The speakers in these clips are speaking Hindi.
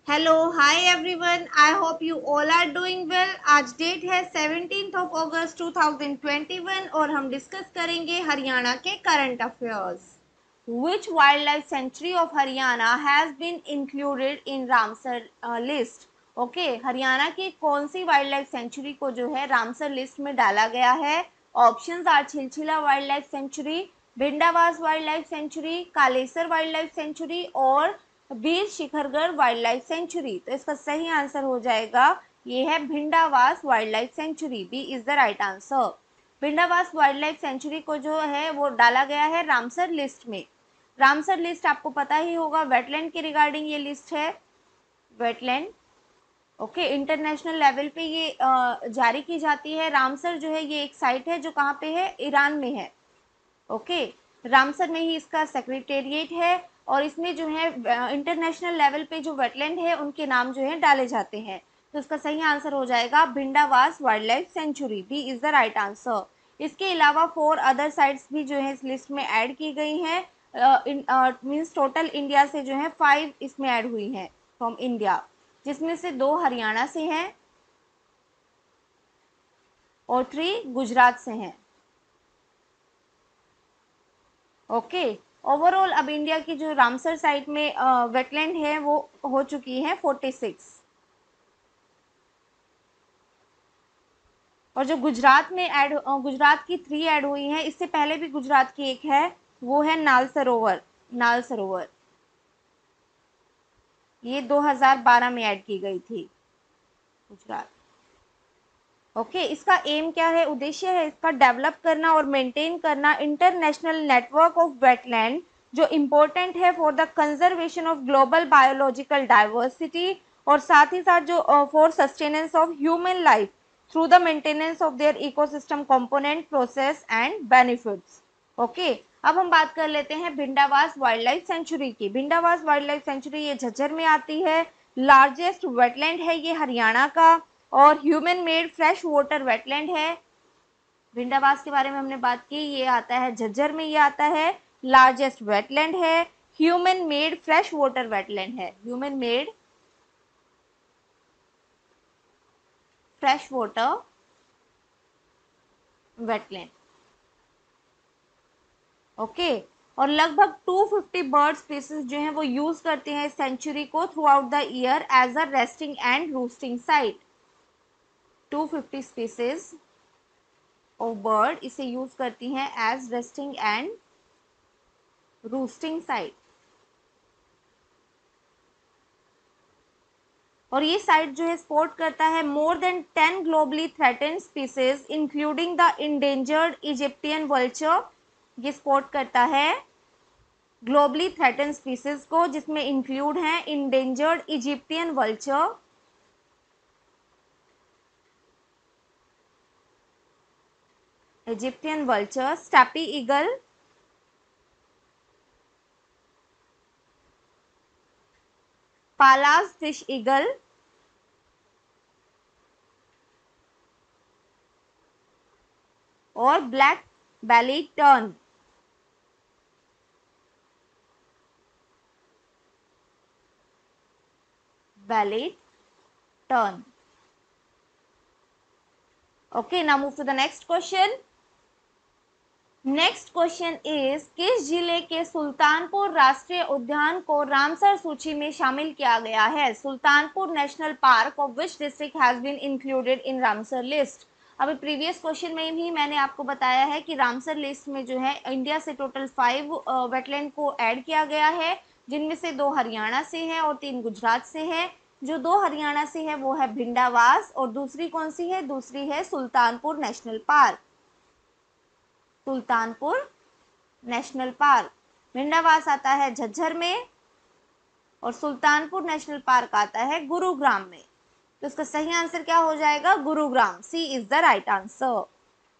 Hello hi everyone, I hope you all are doing well. आज डेट है 17 अगस्त 2021 और हम डिस्कस करेंगे हरियाणा के current affairs. Which wildlife sanctuary of Haryana has been included in Ramsar list. Okay, Haryana की कौन सी वाइल्ड लाइफ सेंचुरी को जो है रामसर लिस्ट में डाला गया है? Options are Chhilchhila wildlife sanctuary, Bhindawas wildlife sanctuary, Kalesar wildlife sanctuary और Veer Shikhargarh wildlife sanctuary. तो इसका सही आंसर हो जाएगा, ये है Bhindawas wildlife sanctuary. B is the right answer. Bhindawas wildlife sanctuary को जो है वो डाला गया है रामसर लिस्ट में। रामसर लिस्ट आपको पता ही होगा, वेटलैंड के रिगार्डिंग ये लिस्ट है, वेटलैंड। ओके, इंटरनेशनल लेवल पे ये जारी की जाती है। रामसर जो है ये एक साइट है जो कहाँ पे है, ईरान में है। ओके, रामसर में ही इसका सेक्रेटेरिएट है और इसमें जो है इंटरनेशनल लेवल पे जो वेटलैंड है उनके नाम जो है डाले जाते हैं। तो इसका सही आंसर हो जाएगा Bhindawas wildlife sanctuary. B is the right answer. इसके अलावा 4 अदर साइट्स भी जो है इस लिस्ट में ऐड की गई हैं। मीन्स टोटल इंडिया से जो है 5 इसमें ऐड हुई हैं फ्रॉम इंडिया, जिसमें से 2 हरियाणा से हैं और 3 गुजरात से हैं। ओके, ओवरऑल अब इंडिया की जो रामसर साइट में वेटलैंड है वो हो चुकी है 46। और जो गुजरात में गुजरात की 3 ऐड हुई हैं, इससे पहले भी गुजरात की एक है, वो है नाल सरोवर। नाल सरोवर ये 2012 में ऐड की गई थी, गुजरात। ओके, इसका एम क्या है, उद्देश्य है इसका डेवलप करना और मेंटेन करना इंटरनेशनल नेटवर्क ऑफ वेटलैंड जो इम्पोर्टेंट है for the conservation of global biological diversity और साथ ही साथ जो for sustenance of human life through the maintenance of their ecosystem component process and benefits. Okay, अब हम बात कर लेते हैं भिंडावास वाइल्ड लाइफ सेंचुरी की। भिंडावास वाइल्ड लाइफ सेंचुरी ये झज्जर में आती है, लार्जेस्ट वेटलैंड है ये हरियाणा का और human made fresh water wetland है। भिंडावास के बारे में हमने बात की, ये आता है झज्जर में, ये आता है, लार्जेस्ट वेटलैंड है, human made fresh water wetland है, human made fresh water wetland. Okay, और लगभग 250 बर्ड स्पीसीज जो हैं वो यूज करते हैं इस सेंचुरी को throughout the year as a resting and roosting site. 250 species of bird इसे यूज करती हैं as resting and roosting site. और ये साइट जो है सपोर्ट करता है more than 10 globally threatened species including the endangered Egyptian vulture. ये सपोर्ट करता है ग्लोबली थ्रेटेंड स्पीसीज को, जिसमें इंक्लूड हैं endangered Egyptian vulture, Egyptian vulture, steppe eagle, Pallas fish eagle और black belly turn. Belly turn. Okay, now move to the next question. Next question is, किस जिले के सुल्तानपुर राष्ट्रीय उद्यान को रामसर सूची में शामिल किया गया है? Sultanpur national park of which district has been included in Ramsar list. अभी प्रीवियस क्वेश्चन में भी मैंने आपको बताया है कि रामसर लिस्ट में जो है इंडिया से टोटल 5 वेटलैंड को ऐड किया गया है, जिनमें से 2 हरियाणा से है और 3 गुजरात से है। जो 2 हरियाणा से है वो है भिंडावास और दूसरी कौन सी है, दूसरी है Sultanpur national park. Sultanpur national park. Bhindawas आता है झज्जर में और सुल्तानपुर नेशनल पार्क आता है गुरुग्राम में। तो इसका सही आंसर क्या हो जाएगा, Gurugram. C is the right answer.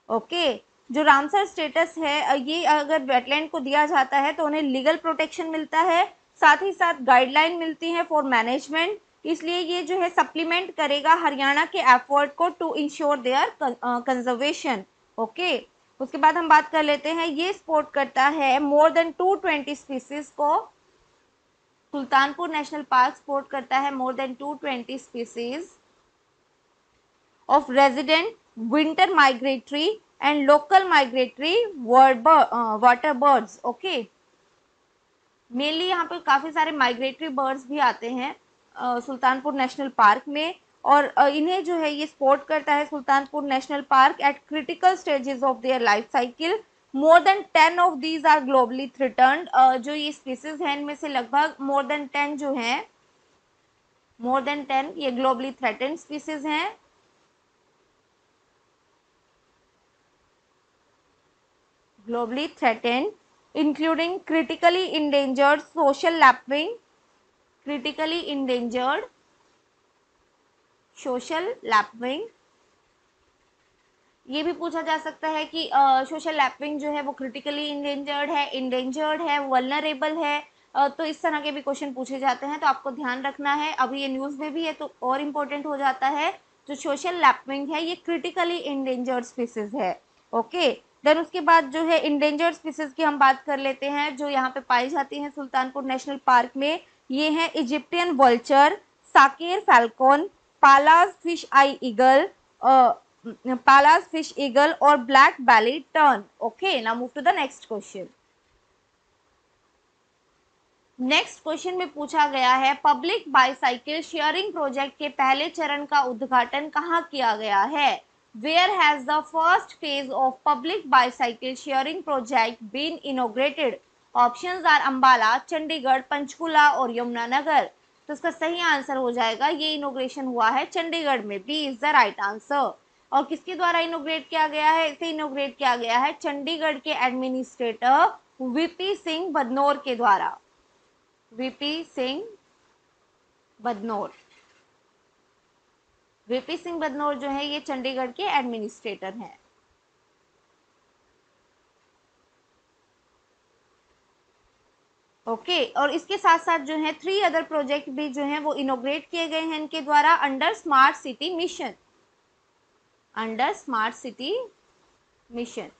Okay, जो रामसर स्टेटस है ये अगर वेटलैंड को दिया जाता है तो उन्हें लीगल प्रोटेक्शन मिलता है, साथ ही साथ गाइडलाइन मिलती है फॉर मैनेजमेंट। इसलिए ये जो है सप्लीमेंट करेगा हरियाणा के एफर्ट को to ensure their conservation. Okay, उसके बाद हम बात कर लेते हैं, ये सपोर्ट करता है मोर देन 220 स्पीसीज को सुल्तानपुर नेशनल पार्क सपोर्ट करता है more then 220 species of resident winter migratory and local migratory water birds. Okay, mainly यहाँ पे काफी सारे माइग्रेटरी बर्ड्स भी आते हैं सुल्तानपुर नेशनल पार्क में, और इन्हें जो है ये सपोर्ट करता है Sultanpur national park at critical stages of their life cycle. More than 10 of these are globally threatened. जो ये स्पीसीज हैं इनमें से लगभग मोर देन 10 जो हैं, मोर देन 10 ये ग्लोबली थ्रेटेंड स्पीसीज हैं। Globally threatened including critically endangered social lapwing, critically endangered social lapwing। ये भी पूछा जा सकता है कि सोशल लैपविंग जो है वो क्रिटिकली इंडेंजर्ड है, वल्नरेबल है। तो इस तरह के भी क्वेश्चन पूछे जाते हैं, तो आपको ध्यान रखना है। अभी ये न्यूज़ में भी है तो और इम्पोर्टेंट हो जाता है। जो सोशल लैपविंग है ये क्रिटिकली इंडेंजर्ड स्पीसीज है। ओके, देन उसके बाद जो है इंडेंजर्ड स्पीसीज की हम बात कर लेते हैं जो यहाँ पे पाई जाती हैं सुल्तानपुर नेशनल पार्क में। ये है Egyptian vulture, saker falcon, Pallas fish eye eagle, Pallas fish eagle और black belly turn. Okay, now move to the next question. Next question में पूछा गया है पब्लिक बाईसाइकिल शेयरिंग प्रोजेक्ट के पहले चरण का उद्घाटन कहाँ किया गया है? Where has the first phase of public bicycle sharing project been inaugurated? Options are Ambala, Chandigarh, Panchkula और यमुनानगर। तो इसका सही आंसर हो जाएगा ये इनोग्रेशन हुआ है चंडीगढ़ में। B is the right answer. और किसके द्वारा इनोग्रेट किया गया है? इसे इनोग्रेट किया गया है चंडीगढ़ के एडमिनिस्ट्रेटर वीपी सिंह बदनौर के द्वारा। वीपी सिंह बदनौर, वीपी सिंह बदनौर जो है ये चंडीगढ़ के एडमिनिस्ट्रेटर हैं। ओके, और इसके साथ साथ जो है 3 अदर प्रोजेक्ट भी जो हैं वो इनोग्रेट किए गए हैं इनके द्वारा under smart city mission, under smart city mission.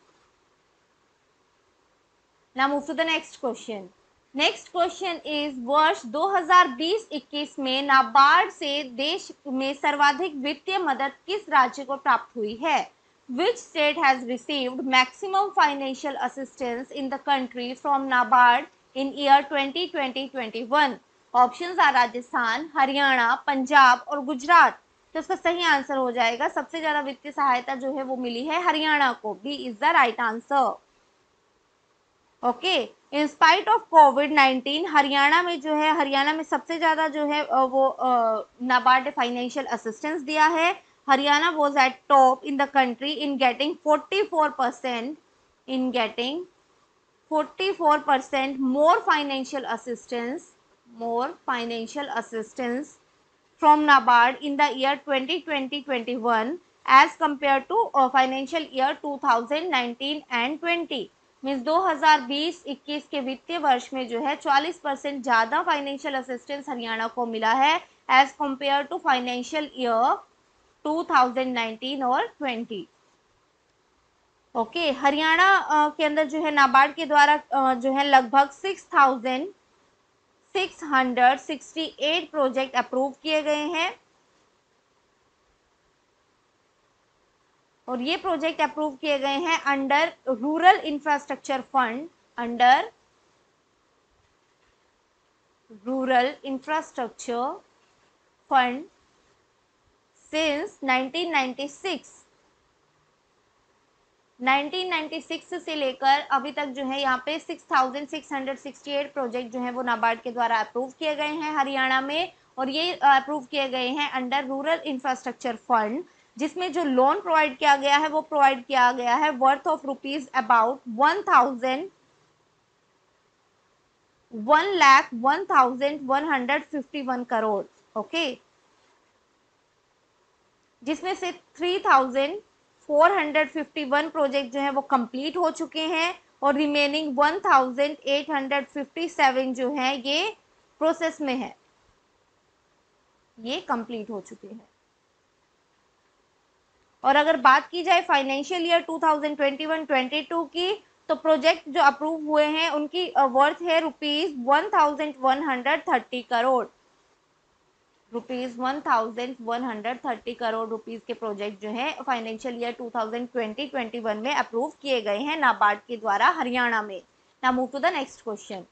Now move to the next question. Next question is वर्ष 2020-21 में नाबार्ड से देश में सर्वाधिक वित्तीय मदद किस राज्य को प्राप्त हुई है? Which state has received maximum financial assistance in the country from NABARD in year 2020-21? Options are Rajasthan, Haryana, Punjab और गुजरात। तो इसका सही आंसर हो जाएगा सबसे ज्यादा वित्तीय सहायता जो है वो मिली है हरियाणा को। B is the right answer. Okay, in spite of कोविड-19 हरियाणा में जो है, हरियाणा में सबसे ज्यादा जो है वो नाबार्ड ने फाइनेंशियल असिस्टेंस दिया है। Haryana was at top in the country in getting 44%, in getting 44% more financial assistance from NABARD in the year 2020-21 as compared to financial year 2019 and 20। Means 2020-21 के वित्तीय वर्ष में जो है 40% ज्यादा फाइनेंशियल असिस्टेंस हरियाणा को मिला है as compare to financial year 2019 और 20। ओके, हरियाणा के अंदर जो है नाबार्ड के द्वारा जो है लगभग 6,668 प्रोजेक्ट अप्रूव किए गए हैं, और ये प्रोजेक्ट अप्रूव किए गए हैं under rural infrastructure fund, under rural infrastructure fund since 1996 से लेकर अभी तक जो है यहाँ पे 6,668 प्रोजेक्ट जो है वो नाबार्ड के द्वारा अप्रूव किए गए हैं हरियाणा में, और ये अप्रूव किए गए हैं अंडर रूरल इंफ्रास्ट्रक्चर फंड, जिसमें जो लोन प्रोवाइड किया गया है वो प्रोवाइड किया गया है worth of rupees about 1,151 crore. Okay, जिसमें से 3,451 प्रोजेक्ट जो है वो कंप्लीट हो चुके हैं और रिमेनिंग 1,857 जो है ये प्रोसेस में है, ये कंप्लीट हो चुके हैं। और अगर बात की जाए फाइनेंशियल ईयर 2021-22 की, तो प्रोजेक्ट जो अप्रूव हुए हैं उनकी वर्थ है ₹1130 करोड़, ₹1130 करोड़ रुपीस के प्रोजेक्ट जो है फाइनेंशियल ईयर 2020-21 में अप्रूव किए गए हैं नाबार्ड के द्वारा हरियाणा में। Now move to the next question.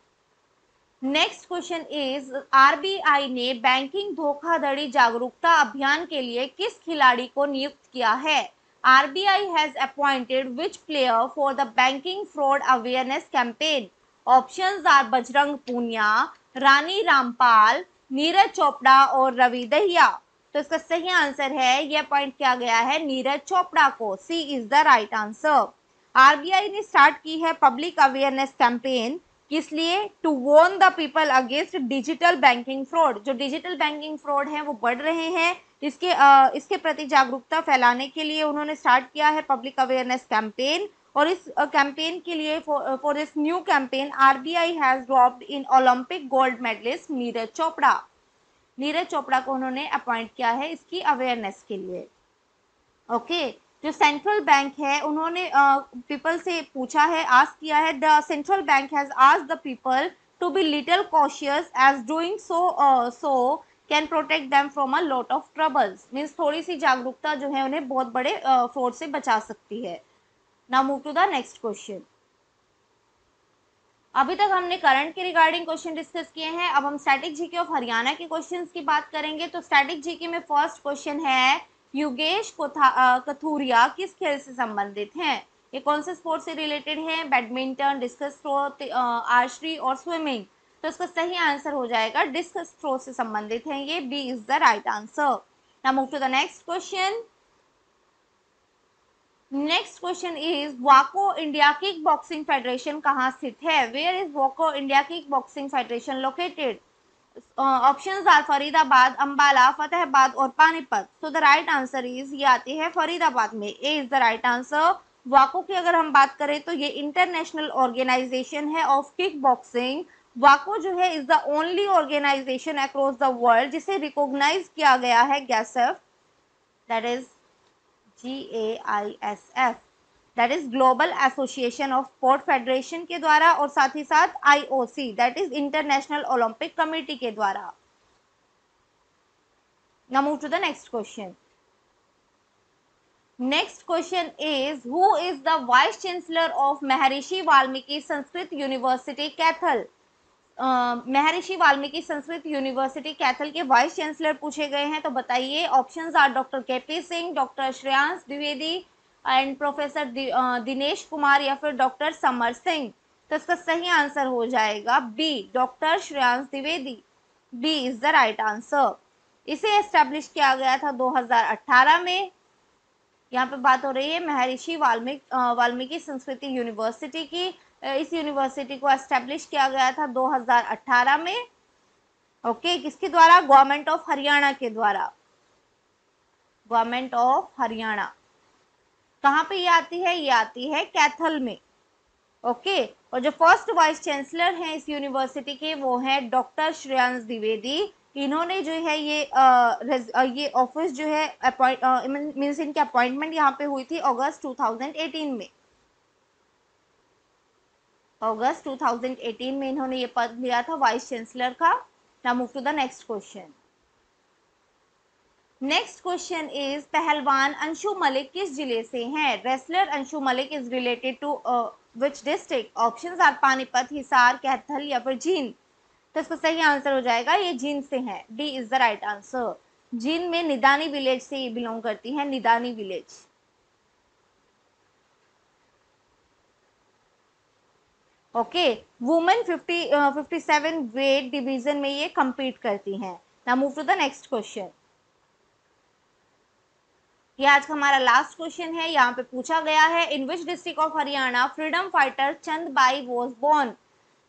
Next question is RBI ने बैंकिंग धोखाधड़ी जागरूकता अभियान के लिए किस खिलाड़ी को नियुक्त किया है? RBI has appointed which player for the banking fraud awareness campaign? Options are Bajrang Punia, Rani Rampal, Neeraj Chopra और रवि दहिया। तो इसका सही आंसर है, यह अपॉइंट किया गया है नीरज चोपड़ा को। C is the right answer. RBI ने स्टार्ट की है पब्लिक अवेयरनेस कैंपेन, किस लिए? To warn the people against digital banking fraud. जो डिजिटल बैंकिंग फ्रॉड है वो बढ़ रहे हैं, इसके प्रति जागरूकता फैलाने के लिए उन्होंने स्टार्ट किया है पब्लिक अवेयरनेस कैंपेन। और इस कैंपेन के लिए for this new campaign RBI has dropped in Olympic gold medalist Neeraj Chopra. Neeraj Chopra को उन्होंने अपॉइंट किया है इसकी अवेयरनेस के लिए। ओके जो सेंट्रल बैंक है उन्होंने पीपल से पूछा है, आस्क किया है, the central bank has asked the people to be little cautious as doing so can protect them from a lot of troubles. Means थोड़ी सी जागरूकता जो है उन्हें बहुत बड़े फ्रॉड से बचा सकती है। Now move to the next question. अभी तक हमने करंट के रिगार्डिंग क्वेश्चन डिस्कस किए हैं, अब हम स्टैटिक जीके ऑफ हरियाणा के क्वेश्चंस की बात करेंगे। तो स्टैटिक जीके में फर्स्ट क्वेश्चन है, युगेश कथूरिया किस खेल से संबंधित हैं? ये कौन से स्पोर्ट से रिलेटेड है? बैडमिंटन, डिस्कस थ्रो, आर्चरी और स्विमिंग। तो इसका सही आंसर हो जाएगा डिस्कस थ्रो से संबंधित है ये, B is the right answer. Now move to the next question. Next question is वाको इंडिया किक बॉक्सिंग फेडरेशन कहाँ स्थित है? वेयर इज वाको India kick boxing federation located? Options are Faridabad, Ambala, Fatehabad और Panipat. So the right answer is, ये आती है फरीदाबाद में, A is the right answer. वाको की अगर हम बात करें तो ये इंटरनेशनल ऑर्गेनाइजेशन है ऑफ किक बॉक्सिंग। वाको जो है is the only organisation across the world जिसे रिकॉग्नाइज किया गया है GAISF, that is GAISF, that is global association of sport federation के द्वारा, और साथ ही साथ IOC that is international Olympic committee के द्वारा। Now move to the next question. Next question is who is the vice chancellor of Maharshi Valmiki Sanskrit university Kaithal? Maharshi Valmiki Sanskrit university Kaithal के वाइस चांसलर पूछे गए हैं, तो बताइए। Options are doctor KP Singh, doctor Shreyansh Dwivedi and professor Dinesh Kumar या फिर डॉक्टर समर सिंह। तो इसका सही आंसर हो जाएगा B, doctor Shreyansh Dwivedi. B is the right answer. इसे एस्टेब्लिश किया गया था 2018 में। यहाँ पे बात हो रही है महर्षि वाल्मीकि संस्कृति यूनिवर्सिटी की। इस यूनिवर्सिटी को एस्टेब्लिश किया गया था 2018 में। ओके किसके द्वारा? गवर्नमेंट ऑफ हरियाणा के द्वारा। गवर्नमेंट ऑफ हरियाणा कहाँ पे ये आती है? ये आती है कैथल में। ओके और जो फर्स्ट वाइस चांसलर हैं इस यूनिवर्सिटी के वो हैं डॉक्टर श्रेयांश द्विवेदी। इन्होंने जो है ये ऑफिस जो है मीन्स इनकी अपॉइंटमेंट यहाँ पे हुई थी अगस्त 2018 में। अगस्त 2018 में इन्होंने ये पद लिया था वाइस चांसलर का। Now move to the next question. Next question is पहलवान अंशु मलिक किस जिले से हैं? Wrestler Anshu Malik is related to which district? Options are Panipat, Hisar, Kaithal या फिर जींद। तो इसका सही आंसर हो जाएगा ये जींद से है, D is the right answer. Jind में निदानी विलेज से ये बिलोंग करती है, Nidani village. Okay women 57 weight division में ये compete करती हैं। Now move to the next question. ये आज का हमारा लास्ट क्वेश्चन है। यहाँ पे पूछा गया है in which district of Haryana freedom fighter Chandbai was born?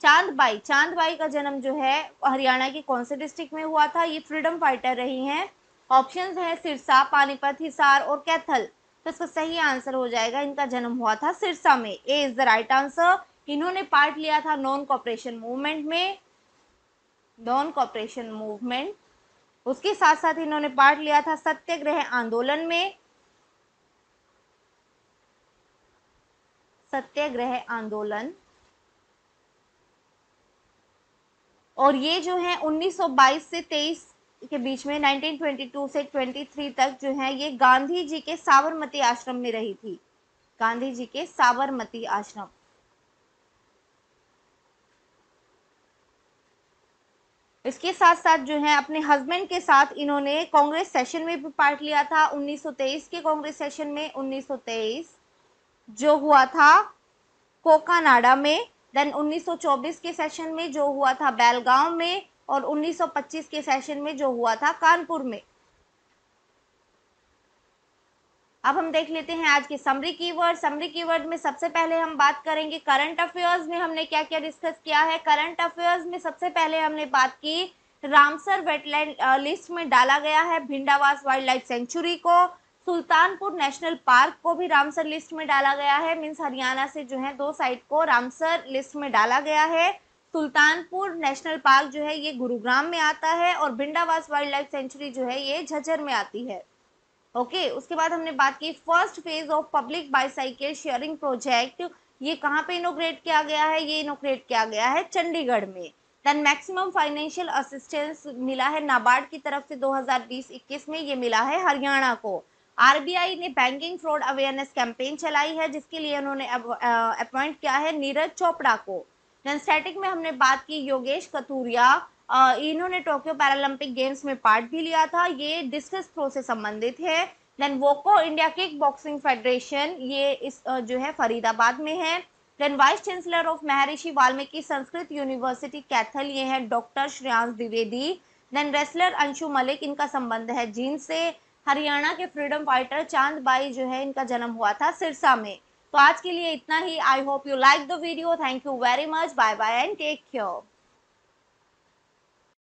Chandbai का जन्म जो है हरियाणा के कौन से डिस्ट्रिक्ट में हुआ था? ये फ्रीडम फाइटर रही हैं। ऑप्शंस है सिरसा, पानीपत, हिसार और कैथल। तो इसका सही आंसर हो जाएगा इनका जन्म हुआ था सिरसा में, A is the right answer. इन्होंने पार्ट लिया था नॉन कॉपरेशन मूवमेंट में, नॉन कॉपरेशन मूवमेंट। उसके साथ साथ इन्होंने पार्ट लिया था सत्याग्रह आंदोलन में, सत्याग्रह आंदोलन। और ये जो है 1922 से 23 के बीच में 1922 से 23 तक जो है ये गांधी जी के साबरमती आश्रम में रही थी, गांधी जी के साबरमती आश्रम। इसके साथ साथ जो है अपने हस्बैंड के साथ इन्होंने कांग्रेस सेशन में भी पार्ट लिया था 1923 के कांग्रेस सेशन में। 1923 जो हुआ था कोकानाडा में, देन 1924 के सेशन में जो हुआ था बेलगांव में, और 1925 के सेशन में जो हुआ था कानपुर में। अब हम देख लेते हैं आज के समरी कीवर्ड। समरी कीवर्ड में सबसे पहले हम बात करेंगे करंट अफेयर्स में हमने क्या क्या डिस्कस किया है। करंट अफेयर्स में सबसे पहले हमने बात की रामसर वेटलैंड लिस्ट में डाला गया है भिंडावास वाइल्ड लाइफ सेंचुरी को। सुल्तानपुर नेशनल पार्क को भी रामसर लिस्ट में डाला गया है, मीन्स हरियाणा से जो है 2 साइट को रामसर लिस्ट में डाला गया है। सुल्तानपुर नेशनल पार्क जो है ये गुरुग्राम में आता है, और भिंडावास वाइल्ड लाइफ सेंचुरी जो है ये झज्जर में आती है। ओके उसके बाद हमने बात की first phase of public bicycle sharing project, ये कहाँ पे इनोग्रेट किया गया है, ये इनोग्रेट किया गया है चंडीगढ़ में। देन मैक्सिमम फाइनेंशियल असिस्टेंस मिला है नाबार्ड की तरफ से 2020-21 में, ये मिला है हरियाणा को। आरबीआई ने बैंकिंग फ्रॉड अवेयरनेस कैंपेन चलाई है, जिसके लिए उन्होंने अपॉइंट किया है नीरज चोपड़ा को। देन स्टैटिक में हमने बात की योगेश कथुरिया, इन्होंने टोक्यो पैरालंपिक गेम्स में पार्ट भी लिया था, ये डिस्कस थ्रो से संबंधित है। देन वोको इंडिया किक बॉक्सिंग फेडरेशन, ये इस जो है फरीदाबाद में है। Then vice chancellor of Maharshi Valmiki Sanskrit university Kaithal, ये है doctor Shreyansh Dwivedi. Then wrestler Anshu Malik, इनका संबंध है जींद से। हरियाणा के फ्रीडम फाइटर चांद बाई जो है इनका जन्म हुआ था सिरसा में। तो आज के लिए इतना ही। I hope you like the video. Thank you very much. Bye bye and take care.